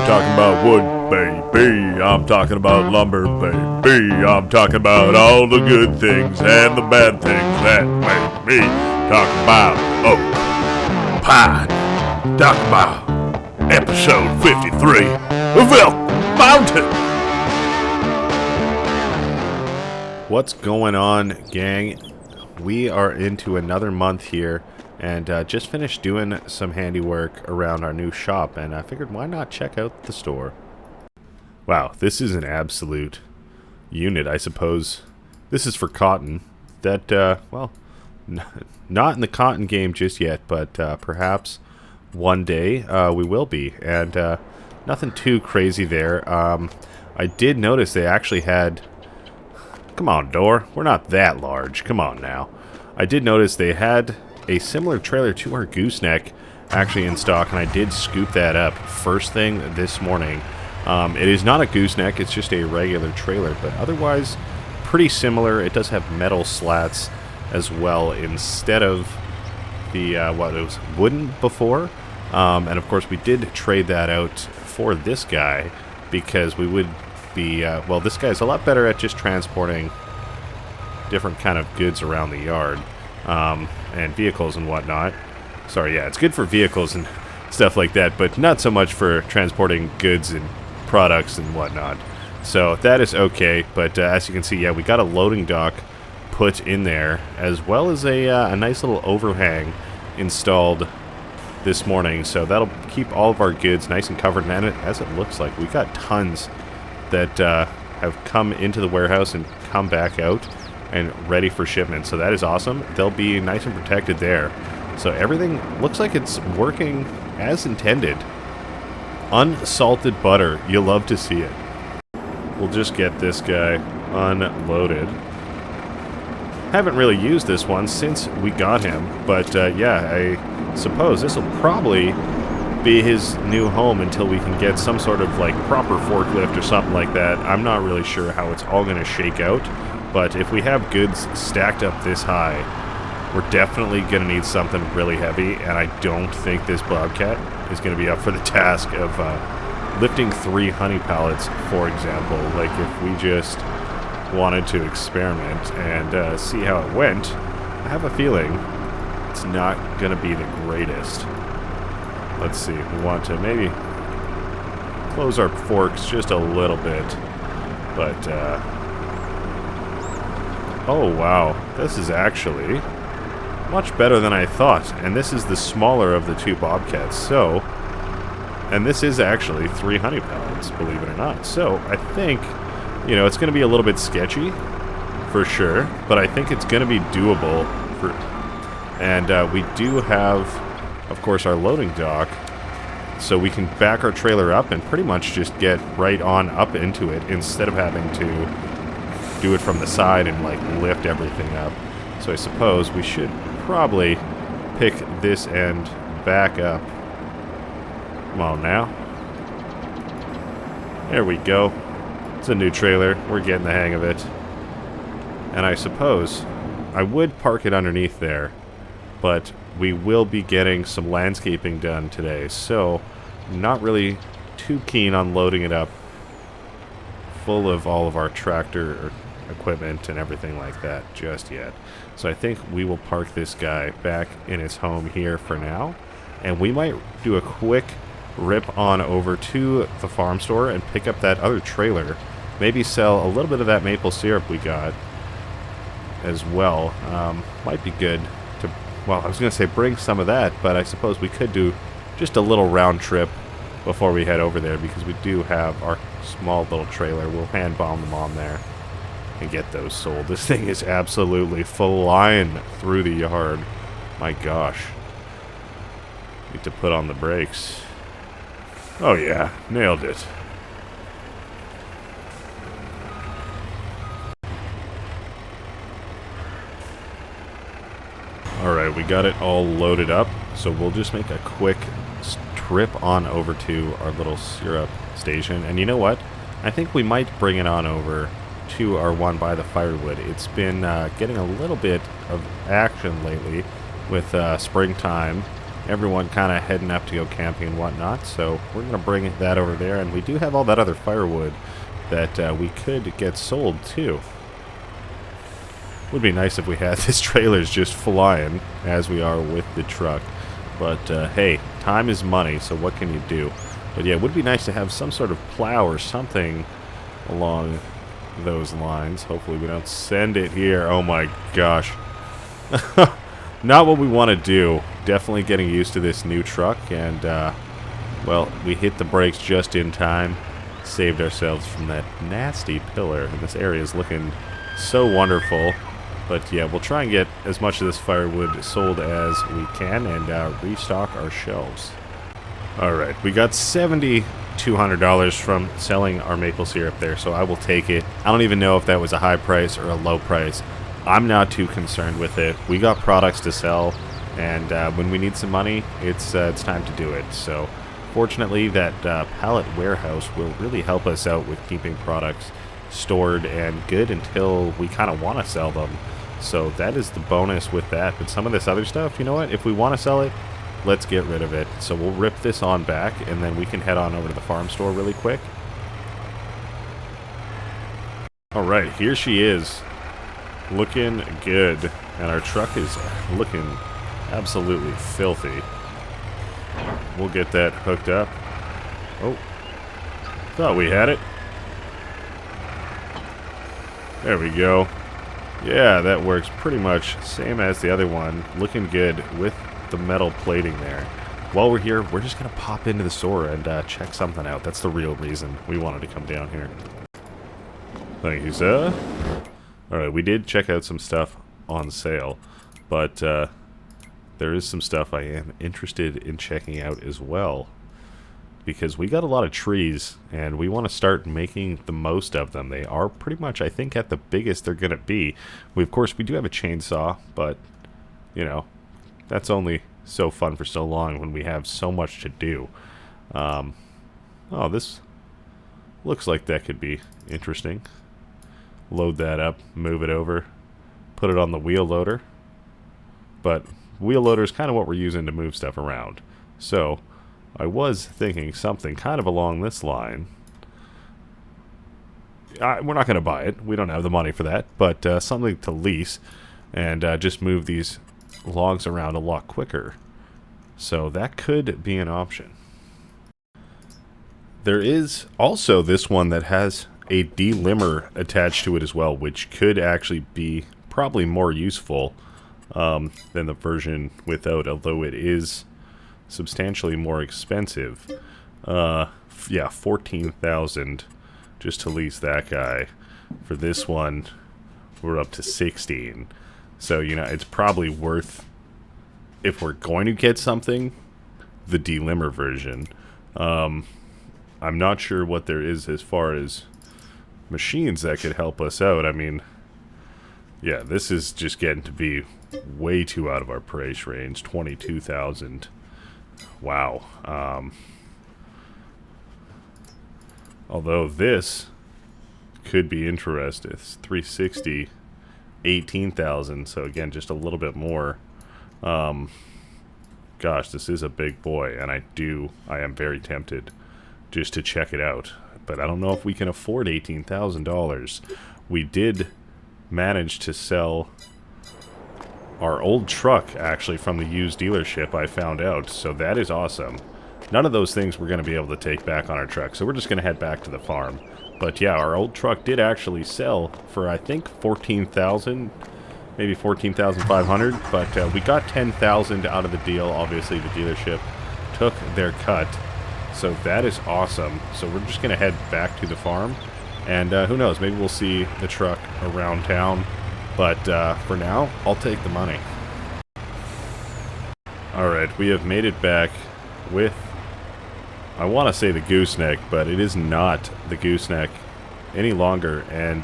talking about wood, baby. I'm talking about lumber, baby. I'm talking about all the good things and the bad things that make me talk about oak pine. Talk about episode 53 of Elk Mountain. What's going on, gang? We are into another month here. And just finished doing some handiwork around our new shop, and I figured why not check out the store. Wow, this is an absolute unit, I suppose. This is for cotton. That, well, not in the cotton game just yet, but perhaps one day we will be. And nothing too crazy there. I did notice they actually had... Come on, door. We're not that large. Come on now. I did notice they had a similar trailer to our gooseneck actually in stock, and I did scoop that up first thing this morning. It is not a gooseneck, it's just a regular trailer, but otherwise pretty similar. It does have metal slats as well instead of the what it was wooden before, and of course we did trade that out for this guy because we would be well, this guy's a lot better at just transporting different kind of goods around the yard. And vehicles and whatnot. Sorry, yeah, it's good for vehicles and stuff like that, but not so much for transporting goods and products and whatnot. So that is okay, but as you can see, yeah, we got a loading dock put in there, as well as a nice little overhang installed this morning. So that'll keep all of our goods nice and covered, and as it looks like, we got tons that have come into the warehouse and come back out and ready for shipment, so that is awesome. They'll be nice and protected there. So everything looks like it's working as intended. Unsalted butter, you'll love to see it. We'll just get this guy unloaded. Haven't really used this one since we got him, but yeah, I suppose this will probably be his new home until we can get some sort of like proper forklift or something like that. I'm not really sure how it's all going to shake out. But if we have goods stacked up this high, we're definitely going to need something really heavy, and I don't think this Bobcat is going to be up for the task of lifting 3 honey pallets, for example. Like, if we just wanted to experiment and see how it went, I have a feeling it's not going to be the greatest. Let's see, we want to maybe close our forks just a little bit, but... oh wow, this is actually much better than I thought, and this is the smaller of the 2 Bobcats, so, and this is actually 3 honey pallets, believe it or not, so I think, you know, it's going to be a little bit sketchy, for sure, but I think it's going to be doable, and we do have, of course, our loading dock, so we can back our trailer up and pretty much just get right on up into it, instead of having to do it from the side and like lift everything up. So I suppose we should probably pick this end back up. Come on now. There we go. It's a new trailer. We're getting the hang of it. And I suppose I would park it underneath there, but we will be getting some landscaping done today, so I'm not really too keen on loading it up full of all of our tractor equipment and everything like that just yet. So I think we will park this guy back in his home here for now, and we might do a quick rip on over to the farm store and pick up that other trailer, maybe sell a little bit of that maple syrup we got as well. Might be good to, well, I was gonna say bring some of that, but I suppose we could do just a little round trip before we head over there, because we do have our small little trailer. We'll hand bomb them on there and get those sold. This thing is absolutely flying through the yard. My gosh. Need to put on the brakes. Oh yeah, nailed it. Alright, we got it all loaded up, so we'll just make a quick trip on over to our little syrup station. And you know what? I think we might bring it on over to our one by the Firewood. It's been getting a little bit of action lately with springtime everyone kind of heading up to go camping and whatnot. So we're going to bring that over there. And we do have all that other firewood that we could get sold too. Would be nice if we had this trailers just flying as we are with the truck. But hey, time is money, so what can you do? But yeah, it would be nice to have some sort of plow or something along those lines. Hopefully we don't send it here. Oh my gosh. Not what we want to do. Definitely getting used to this new truck, and well, we hit the brakes just in time. Saved ourselves from that nasty pillar, and this area is looking so wonderful. But yeah, we'll try and get as much of this firewood sold as we can and restock our shelves. Alright, we got $7,200 from selling our maple syrup there, so I will take it. I don't even know if that was a high price or a low price. I'm not too concerned with it. We got products to sell, and when we need some money, it's time to do it. So fortunately, that pallet warehouse will really help us out with keeping products stored and good until we kind of want to sell them. So that is the bonus with that. But some of this other stuff, you know what? If we want to sell it, let's get rid of it. So we'll rip this on back, and then we can head on over to the farm store really quick. Alright, here she is. Looking good. And our truck is looking absolutely filthy. We'll get that hooked up. Oh. Thought we had it. There we go. Yeah, that works pretty much same as the other one. Looking good with the metal plating there. While we're here, we're just going to pop into the store and check something out. That's the real reason we wanted to come down here. Thank you, sir. Alright, we did check out some stuff on sale, but there is some stuff I am interested in checking out as well. Because we got a lot of trees, and we want to start making the most of them. They are pretty much, I think, at the biggest they're going to be. Of course, we do have a chainsaw, but, you know, that's only so fun for so long when we have so much to do. Oh, this looks like that could be interesting. Load that up, move it over, put it on the wheel loader. But wheel loader is kind of what we're using to move stuff around. So I was thinking something kind of along this line. We're not going to buy it. We don't have the money for that. But something to lease and just move these logs around a lot quicker. So that could be an option. There is also this one that has a delimber attached to it as well, which could actually be probably more useful than the version without, although it is substantially more expensive. Yeah, $14,000 just to lease that guy. For this one, we're up to $16,000. So, you know, it's probably worth, if we're going to get something, the delimber version. I'm not sure what there is as far as machines that could help us out. I mean, yeah, this is just getting to be way too out of our price range. $22,000. Wow. Although this could be interesting. It's 360, 18,000. So again, just a little bit more. Gosh, this is a big boy, and I am very tempted just to check it out. But I don't know if we can afford $18,000. We did manage to sell our old truck, actually, from the used dealership, I found out. So that is awesome. None of those things we're going to be able to take back on our truck. So we're just going to head back to the farm. But yeah, our old truck did actually sell for, I think, $14,000. Maybe $14,500. But we got $10,000 out of the deal. Obviously, the dealership took their cut. So that is awesome. So we're just going to head back to the farm. And who knows, maybe we'll see the truck around town. But for now, I'll take the money. Alright, we have made it back with, I want to say the gooseneck, but it is not the gooseneck any longer. And,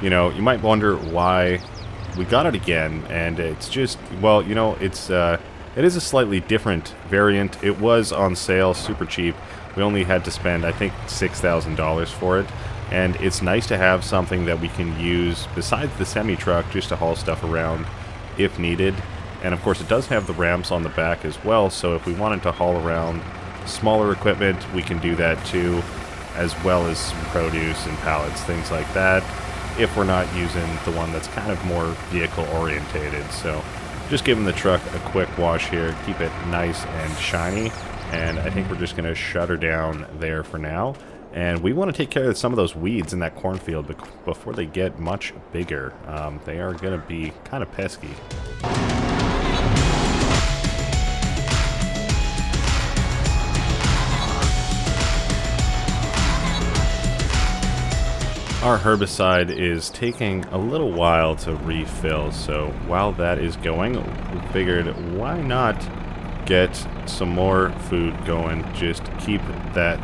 you know, you might wonder why we got it again. And it's just, well, you know, it is a slightly different variant. It was on sale, super cheap. We only had to spend, I think, $6,000 for it. And it's nice to have something that we can use besides the semi-truck just to haul stuff around if needed. And of course it does have the ramps on the back as well, so if we wanted to haul around smaller equipment, we can do that too, as well as some produce and pallets, things like that, if we're not using the one that's kind of more vehicle orientated. So just giving the truck a quick wash here, keep it nice and shiny, and I think we're just going to shut her down there for now. And we want to take care of some of those weeds in that cornfield before they get much bigger. They are going to be kind of pesky. Our herbicide is taking a little while to refill, so while that is going, we figured why not get some more food going, just keep that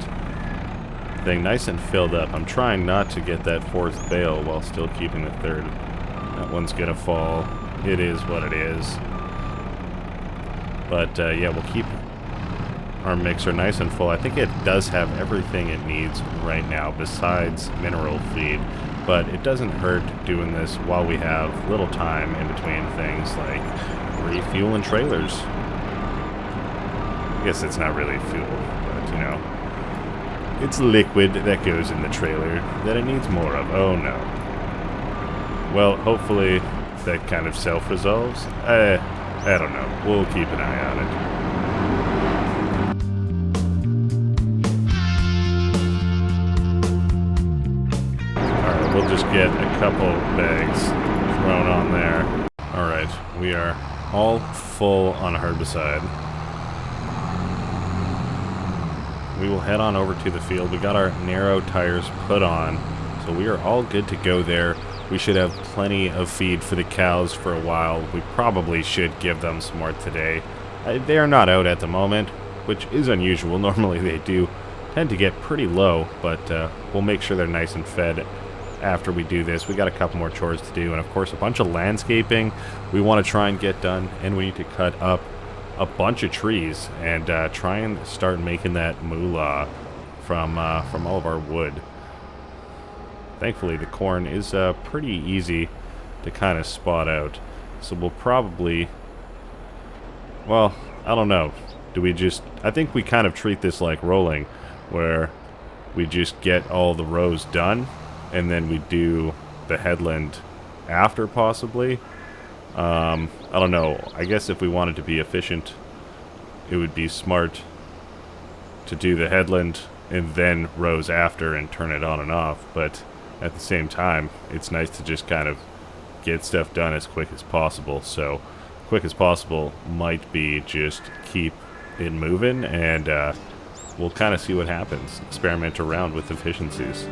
thing nice and filled up. I'm trying not to get that fourth bale while still keeping the third. That one's gonna fall. It is what it is. But yeah, we'll keep our mixer nice and full. I think it does have everything it needs right now besides mineral feed, but it doesn't hurt doing this while we have little time in between things like refueling trailers. I guess it's not really fuel, but you know, it's liquid that goes in the trailer that it needs more of. Oh no. Well, hopefully that kind of self-resolves. I don't know. We'll keep an eye on it. We'll just get a couple bags thrown on there. Alright, we are all full on herbicide. We will head on over to the field. We got our narrow tires put on, so we are all good to go there. We should have plenty of feed for the cows for a while. We probably should give them some more today. They are not out at the moment, which is unusual. Normally they do tend to get pretty low, but we'll make sure they're nice and fed after we do this. We got a couple more chores to do, and of course a bunch of landscaping we want to try and get done, and we need to cut up a bunch of trees and try and start making that moolah from all of our wood. Thankfully the corn is pretty easy to kind of spot out, so we'll probably, well, I don't know, do we just, I think we kind of treat this like rolling, where we just get all the rows done and then we do the headland after, possibly. I don't know. I guess if we wanted to be efficient, it would be smart to do the headland and then rows after and turn it on and off. But at the same time, it's nice to just kind of get stuff done as quick as possible. So quick as possible might be just keep it moving, and we'll kind of see what happens. Experiment around with efficiencies.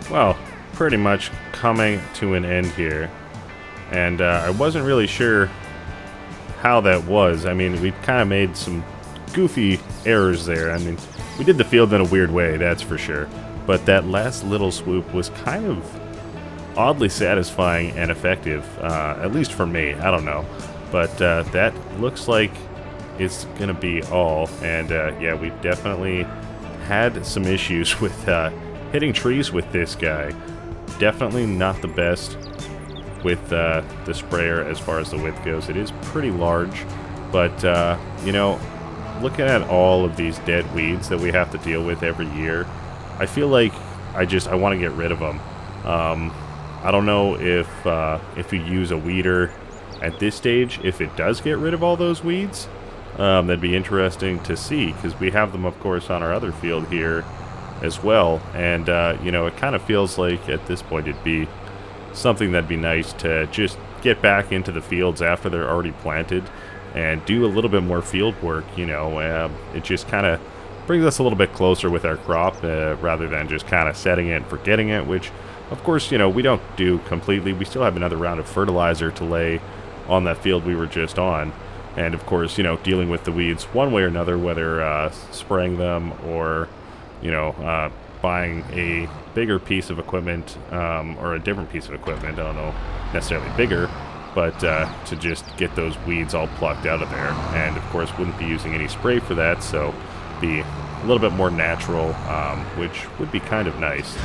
Well, pretty much coming to an end here, and I wasn't really sure how that was. I mean, we kind of made some goofy errors there. I mean, we did the field in a weird way, that's for sure, but that last little swoop was kind of oddly satisfying and effective, at least for me. I don't know, but that looks like it's gonna be all, and yeah, we definitely had some issues with hitting trees with this guy. Definitely not the best with the sprayer as far as the width goes. It is pretty large, but you know, looking at all of these dead weeds that we have to deal with every year, I feel like I want to get rid of them. I don't know if you use a weeder at this stage, if it does get rid of all those weeds. That'd be interesting to see, because we have them, of course, on our other field here as well, and you know, it kind of feels like at this point it'd be something that'd be nice to just get back into the fields after they're already planted and do a little bit more field work. It just kind of brings us a little bit closer with our crop rather than just kind of setting it and forgetting it, which, of course, we don't do completely. We still have another round of fertilizer to lay on that field we were just on. And, of course, dealing with the weeds one way or another, whether spraying them or, buying a bigger piece of equipment or a different piece of equipment. I don't know necessarily bigger, but to just get those weeds all plucked out of there. And, of course, wouldn't be using any spray for that, so be a little bit more natural, which would be kind of nice.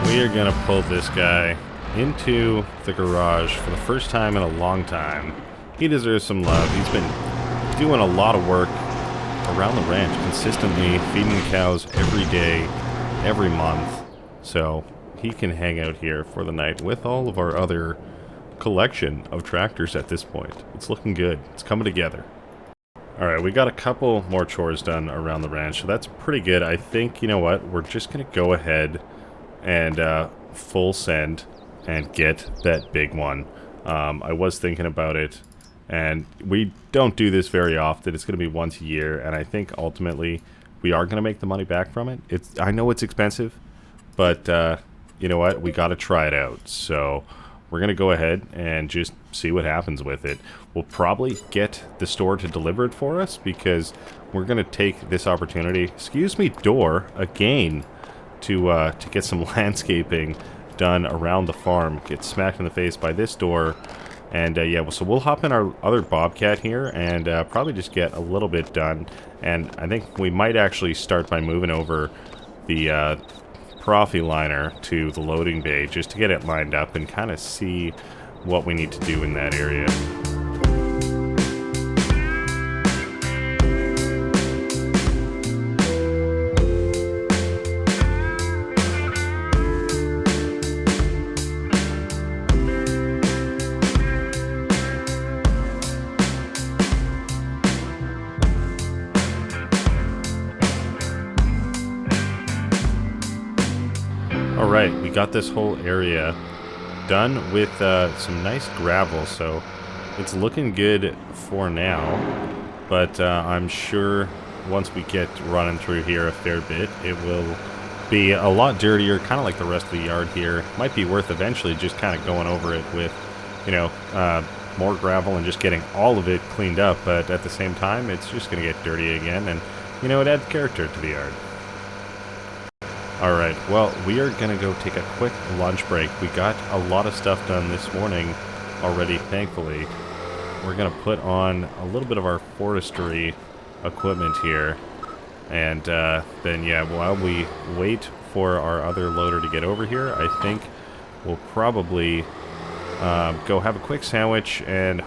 We are going to pull this guy into the garage for the first time in a long time. He deserves some love. He's been doing a lot of work around the ranch, consistently feeding the cows every day, every month. So he can hang out here for the night with all of our other collection of tractors at this point. It's looking good. It's coming together. Alright, we got a couple more chores done around the ranch, so that's pretty good. I think, you know what, we're just going to go ahead and full send and get that big one. I was thinking about it, and we don't do this very often. It's going to be once a year, and I think ultimately we are going to make the money back from it. I know it's expensive, but you know what? We got to try it out. So we're going to go ahead and just see what happens with it. We'll probably get the store to deliver it for us because we're going to take this opportunity, excuse me, door, again, to get some landscaping done around the farm. Get smacked in the face by this door. And yeah, so we'll hop in our other Bobcat here and probably just get a little bit done. And I think we might actually start by moving over the Profi liner to the loading bay just to get it lined up and kind of see what we need to do in that area. Alright, we got this whole area done with some nice gravel, so it's looking good for now, but I'm sure once we get running through here a fair bit, it will be a lot dirtier, kind of like the rest of the yard here. Might be worth eventually just kind of going over it with, more gravel and just getting all of it cleaned up, but at the same time, it's just going to get dirty again, and, it adds character to the yard. Alright, well, we are going to go take a quick lunch break. We got a lot of stuff done this morning already, thankfully. We're going to put on a little bit of our forestry equipment here. And then, yeah, while we wait for our other loader to get over here, I think we'll probably go have a quick sandwich and,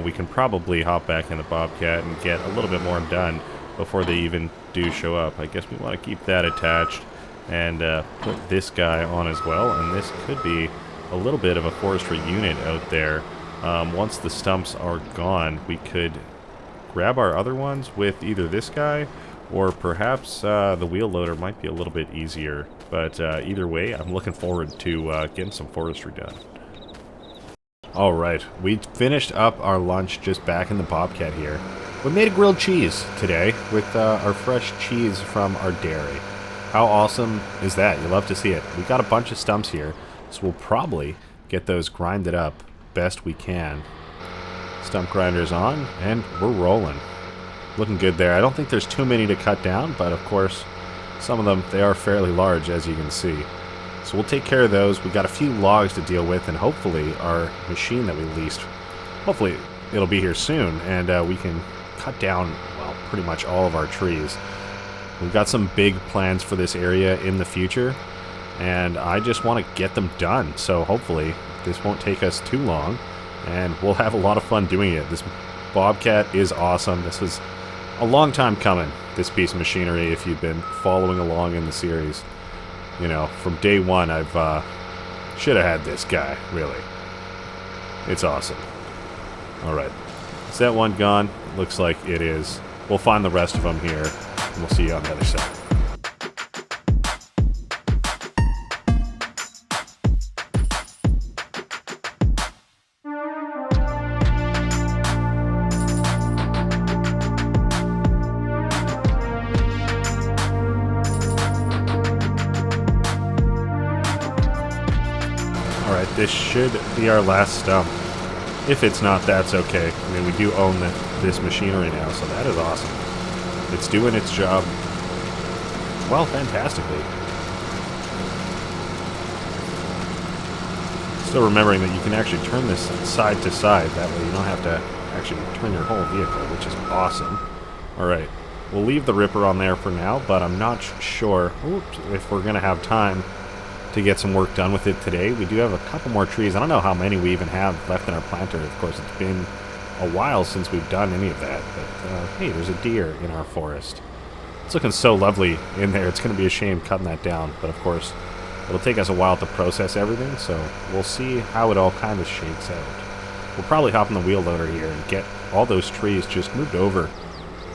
we can probably hop back in the Bobcat and get a little bit more done before they even do show up. I guess we want to keep that attached and put this guy on as well, and this could be a little bit of a forestry unit out there. Once the stumps are gone, we could grab our other ones with either this guy or perhaps the wheel loader might be a little bit easier, but either way, I'm looking forward to getting some forestry done. Alright, we finished up our lunch just back in the Bobcat here. We made a grilled cheese today with our fresh cheese from our dairy. How awesome is that? You love to see it. We got a bunch of stumps here, so we'll probably get those grinded up best we can. Stump grinders on, and we're rolling. Looking good there. I don't think there's too many to cut down, but of course, some of them, they are fairly large, as you can see. So we'll take care of those. We got a few logs to deal with, and hopefully our machine that we leased, hopefully it'll be here soon, and we can cut down, well, pretty much all of our trees. We've got some big plans for this area in the future, and I just want to get them done. So hopefully This won't take us too long, and we'll have a lot of fun doing it. This Bobcat is awesome. This is a long time coming, this piece of machinery, if you've been following along in the series. You know, from day one, I've should have had this guy, really. It's awesome. Alright. Is that one gone? Looks like it is. We'll find the rest of them here, and we'll see you on the other side. Alright, this should be our last stump. If it's not, that's okay. I mean, we do own this machinery now, so that is awesome. It's doing its job, well, fantastically. Still remembering that you can actually turn this side to side. That way you don't have to actually turn your whole vehicle, which is awesome. Alright, we'll leave the ripper on there for now, but I'm not sure if we're going to have time to get some work done with it today. We do have a couple more trees. I don't know how many we even have left in our planter. Of course, it's been a while since we've done any of that. But hey, there's a deer in our forest. It's looking so lovely in there. It's going to be a shame cutting that down. But of course, it'll take us a while to process everything. So we'll see how it all kind of shakes out. We'll probably hop in the wheel loader here and get all those trees just moved over.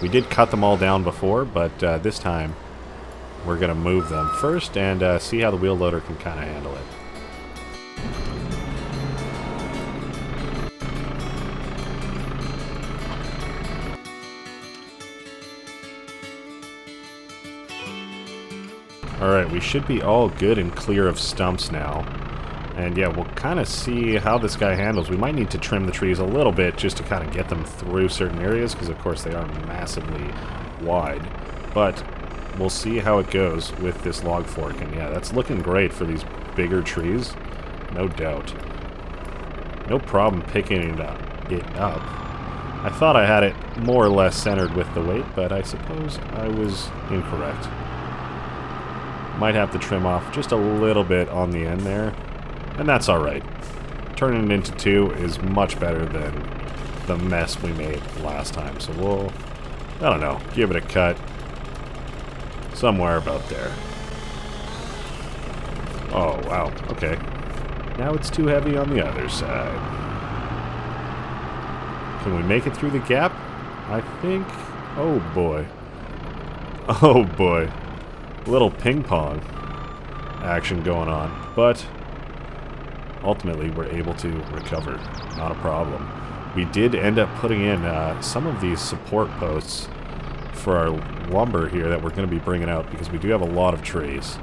We did cut them all down before, but this time we're going to move them first and see how the wheel loader can kind of handle it. Alright, we should be all good and clear of stumps now. And yeah, we'll kind of see how this guy handles. We might need to trim the trees a little bit just to kind of get them through certain areas, because of course they are massively wide. But we'll see how it goes with this log fork. And yeah, that's looking great for these bigger trees, no doubt. No problem picking it up. I thought I had it more or less centered with the weight, but I suppose I was incorrect. Might have to trim off just a little bit on the end there, and that's alright. Turning it into two is much better than the mess we made last time, so we'll, I don't know, give it a cut somewhere about there. Oh, wow, okay. Now it's too heavy on the other side. Can we make it through the gap? I think, oh boy. Oh boy. Little ping pong action going on, but ultimately we're able to recover. Not a problem. We did end up putting in some of these support posts for our lumber here that we're going to be bringing out because we do have a lot of trees.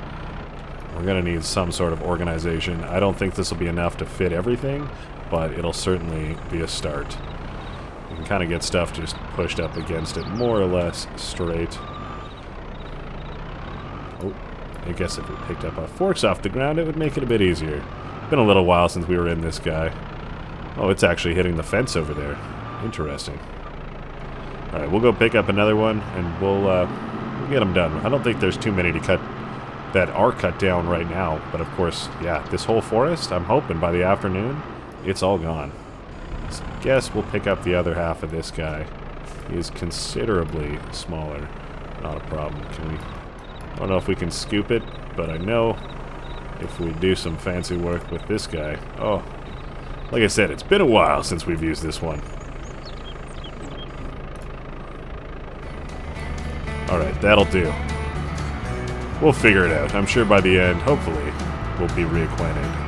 We're going to need some sort of organization. I don't think this will be enough to fit everything, but it'll certainly be a start. You can kind of get stuff just pushed up against it more or less straight. Oh, I guess if we picked up our forks off the ground, it would make it a bit easier. Been a little while since we were in this guy. Oh, it's actually hitting the fence over there. Interesting. Alright, we'll go pick up another one, and we'll get them done. I don't think there's too many to cut that are cut down right now. But of course, yeah, this whole forest, I'm hoping by the afternoon, it's all gone. So I guess we'll pick up the other half of this guy. He is considerably smaller. Not a problem. Can we... I don't know if we can scoop it, but I know if we do some fancy work with this guy... Oh, like I said, it's been a while since we've used this one. Alright, that'll do. We'll figure it out. I'm sure by the end, hopefully, we'll be reacquainted.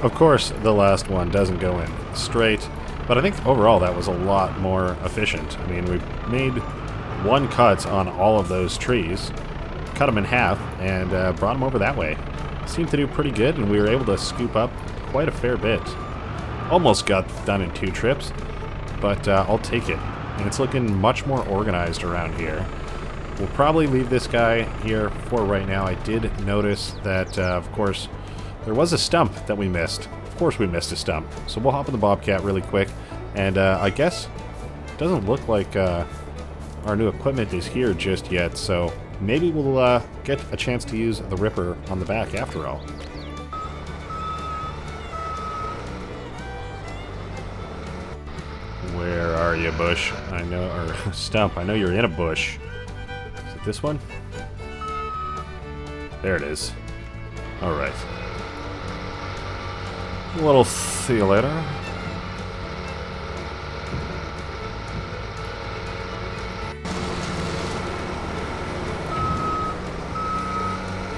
Of course, the last one doesn't go in straight, but I think overall that was a lot more efficient. I mean, we made one cut on all of those trees, cut them in half, and brought them over that way. Seemed to do pretty good, and we were able to scoop up quite a fair bit. Almost got done in 2 trips, but I'll take it. And it's looking much more organized around here. We'll probably leave this guy here for right now. I did notice that, of course, there was a stump that we missed. Of course we missed a stump. So we'll hop in the Bobcat really quick. And I guess it doesn't look like our new equipment is here just yet. So maybe we'll get a chance to use the ripper on the back after all. Where are you, bush? I know, or stump. I know you're in a bush. Is it this one? There it is. All right. A little see you later.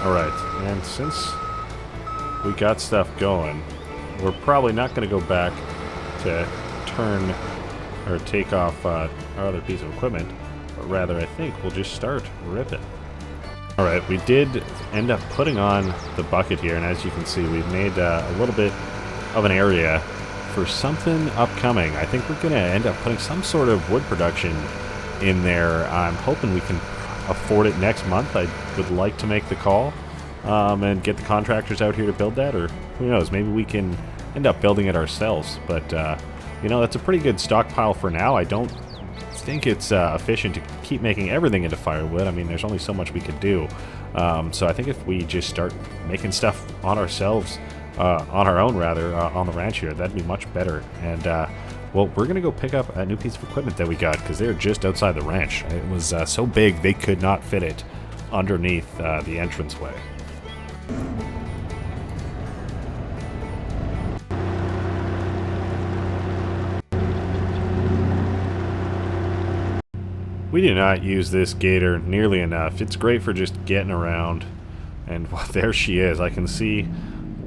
All right, and since we got stuff going, we're probably not going to go back to turn or take off our other piece of equipment, but rather I think we'll just start ripping. Alright, we did end up putting on the bucket here, and as you can see, we've made a little bit of an area for something upcoming. I think we're going to end up putting some sort of wood production in there. I'm hoping we can afford it next month. I would like to make the call and get the contractors out here to build that, or who knows, maybe we can end up building it ourselves, but you know, that's a pretty good stockpile for now. I don't think it's efficient to keep making everything into firewood. I mean, there's only so much we could do. So I think if we just start making stuff on ourselves, on our own rather, on the ranch here, that'd be much better. And well, we're gonna go pick up a new piece of equipment that we got because they're just outside the ranch. It was so big they could not fit it underneath the entranceway. We do not use this gator nearly enough. It's great for just getting around. And well, there she is. I can see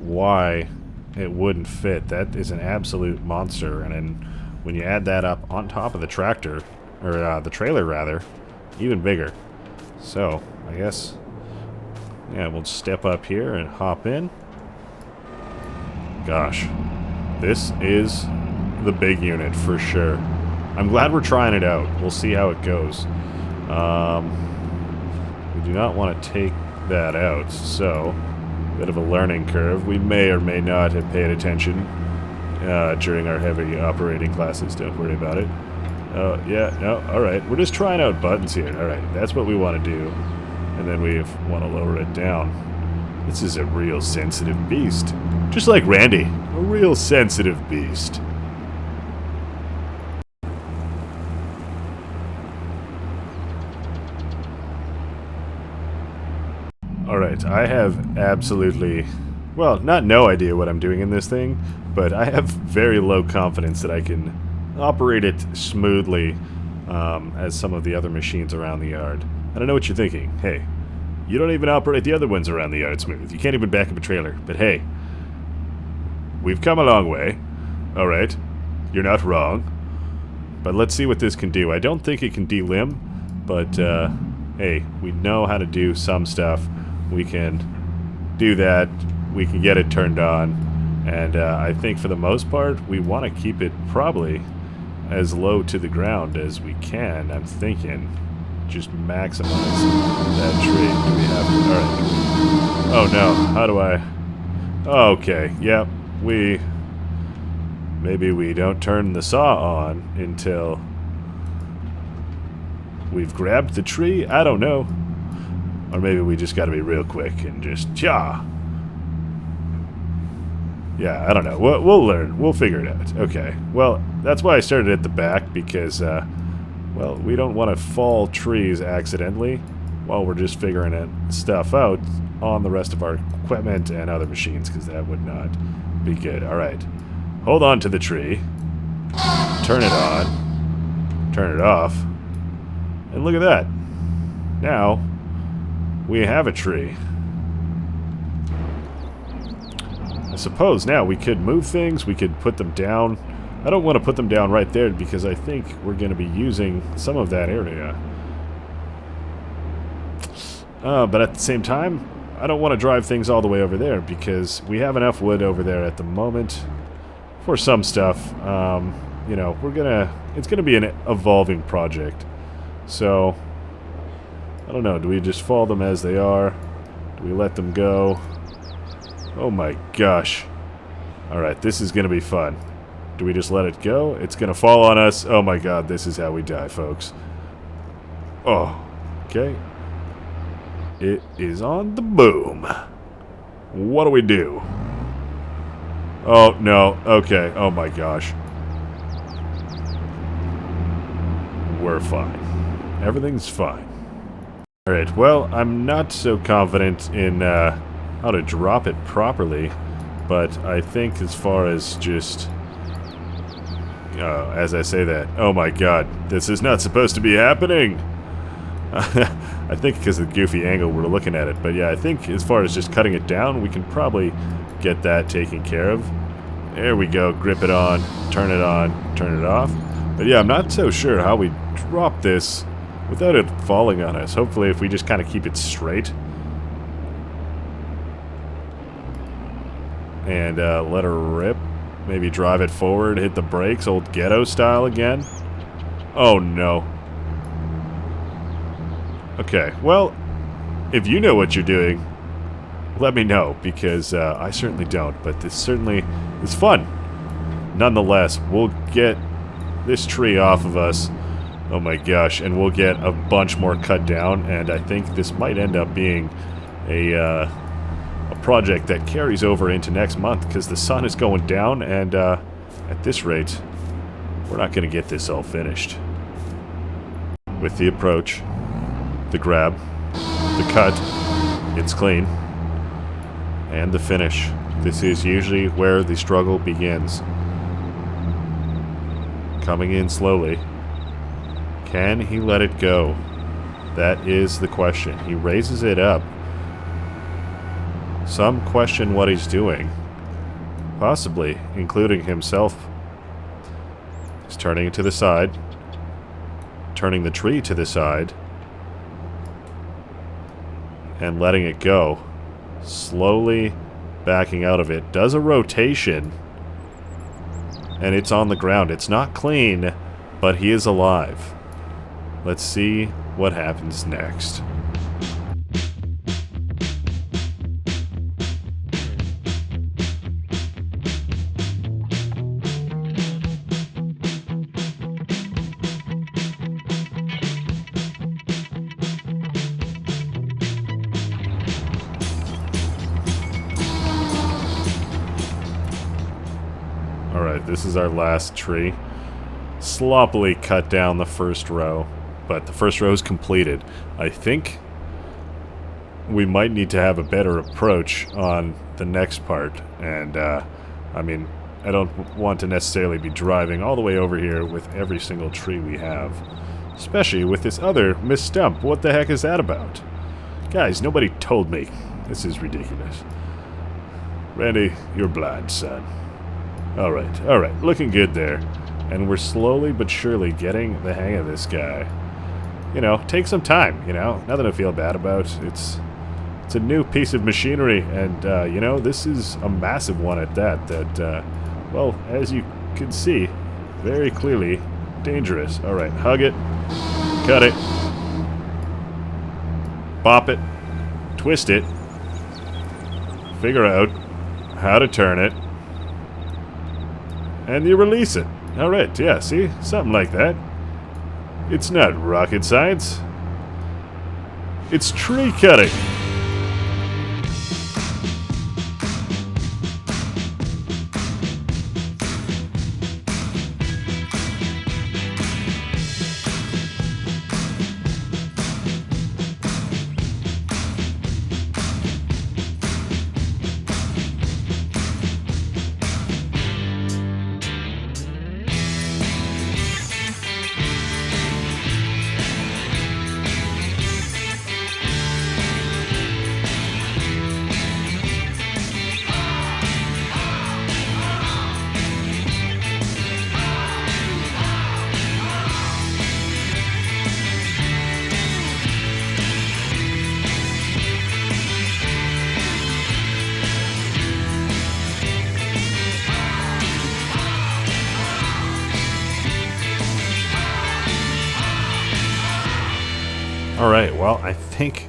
why it wouldn't fit. That is an absolute monster. And then when you add that up on top of the tractor, or the trailer rather, even bigger. So, I guess, yeah, we'll step up here and hop in. Gosh, this is the big unit for sure. I'm glad we're trying it out. We'll see how it goes. We do not want to take that out, so bit of a learning curve. We may or may not have paid attention during our heavy operating classes. Don't worry about it. Oh, yeah, no, alright. We're just trying out buttons here. Alright, that's what we want to do. And then we want to lower it down. This is a real sensitive beast. Just like Randy. A real sensitive beast. Alright, I have absolutely, well, not no idea what I'm doing in this thing, but I have very low confidence that I can operate it smoothly as some of the other machines around the yard. I don't know what you're thinking. Hey, you don't even operate the other ones around the yard smooth. You can't even back up a trailer. But hey, we've come a long way. Alright, you're not wrong. But let's see what this can do. I don't think it can delimb, but hey, we know how to do some stuff. We can do that. We can get it turned on. And I think for the most part, we want to keep it probably as low to the ground as we can. I'm thinking just maximize that tree. Do we have to? Alright. Oh no, how do I? Okay, yep. Maybe we don't turn the saw on until we've grabbed the tree? I don't know. Or maybe we just gotta be real quick and just, yeah. Yeah, I don't know. We'll learn. We'll figure it out. Okay. Well, that's why I started at the back, because, well, we don't want to fall trees accidentally while we're just figuring stuff out on the rest of our equipment and other machines, because that would not be good. Alright. Hold on to the tree. Turn it on. Turn it off. And look at that. Now, we have a tree. I suppose now we could move things, we could put them down. I don't want to put them down right there because I think we're going to be using some of that area. But at the same time, I don't want to drive things all the way over there because we have enough wood over there at the moment for some stuff. You know, it's gonna be an evolving project. So, I don't know, do we just follow them as they are? Do we let them go? Oh my gosh. Alright, this is gonna be fun. Do we just let it go? It's gonna fall on us. Oh my god, this is how we die, folks. Oh, okay. It is on the boom. What do we do? Oh, no. Okay. Oh my gosh. We're fine. Everything's fine. Alright, well, I'm not so confident in how to drop it properly, but I think as far as just... as I say that, oh my god, this is not supposed to be happening! I think because of the goofy angle we're looking at it, but yeah, I think as far as just cutting it down, we can probably get that taken care of. There we go, grip it on, turn it off. But yeah, I'm not so sure how we drop this without it falling on us. Hopefully if we just kind of keep it straight. And let her rip. Maybe drive it forward, hit the brakes, old ghetto style again. Oh no. Okay, well, if you know what you're doing, let me know, because I certainly don't, but this certainly is fun. Nonetheless, we'll get this tree off of us, oh my gosh, and we'll get a bunch more cut down, and I think this might end up being a project that carries over into next month, because the sun is going down, and at this rate, we're not going to get this all finished. With the approach, the grab, the cut, it's clean, and the finish. This is usually where the struggle begins. Coming in slowly. Can he let it go? That is the question. He raises it up. Some question what he's doing. Possibly, including himself. He's turning it to the side. Turning the tree to the side. And letting it go. Slowly backing out of it. Does a rotation. And it's on the ground. It's not clean, but he is alive. Let's see what happens next. Alright, this is our last tree. Sloppily cut down the first row, but the first row is completed. I think we might need to have a better approach on the next part, and I mean, I don't want to necessarily be driving all the way over here with every single tree we have, especially with this other Miss Stump. What the heck is that about? Guys, nobody told me. This is ridiculous. Randy, you're blind, son. Alright, looking good there. And we're slowly but surely getting the hang of this guy. You know, take some time, you know, nothing to feel bad about. It's a new piece of machinery, and, you know, this is a massive one at that, well, as you can see, very clearly dangerous. Alright, hug it, cut it, bop it, twist it, figure out how to turn it, and you release it. Alright, yeah, see? Something like that. It's not rocket science. It's tree cutting. Alright, well, I think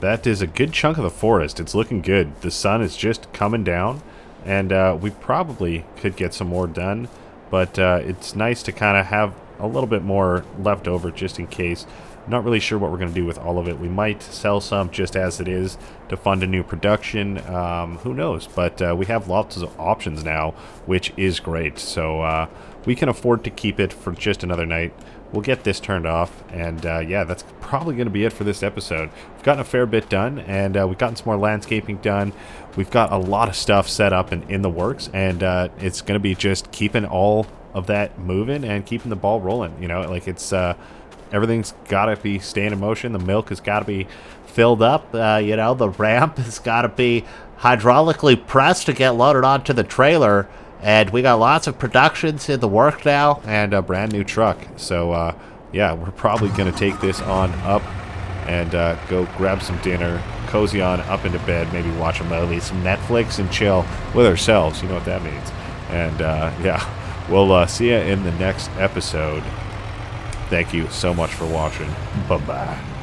that is a good chunk of the forest. It's looking good. The sun is just coming down, and we probably could get some more done, but it's nice to kind of have a little bit more left over just in case. Not really sure what we're going to do with all of it. We might sell some just as it is to fund a new production. Who knows? But we have lots of options now, which is great. So we can afford to keep it for just another night. We'll get this turned off, and yeah, that's probably going to be it for this episode. We've gotten a fair bit done, and we've gotten some more landscaping done. We've got a lot of stuff set up and in the works, and it's going to be just keeping all of that moving and keeping the ball rolling. You know, like it's everything's got to be staying in motion. The milk has got to be filled up. You know, the ramp has got to be hydraulically pressed to get loaded onto the trailer. And we got lots of productions in the work now and a brand new truck. So, yeah, we're probably going to take this on up and go grab some dinner, cozy on up into bed, maybe watch a movie, some Netflix, and chill with ourselves. You know what that means. And, yeah, we'll see you in the next episode. Thank you so much for watching. Bye-bye.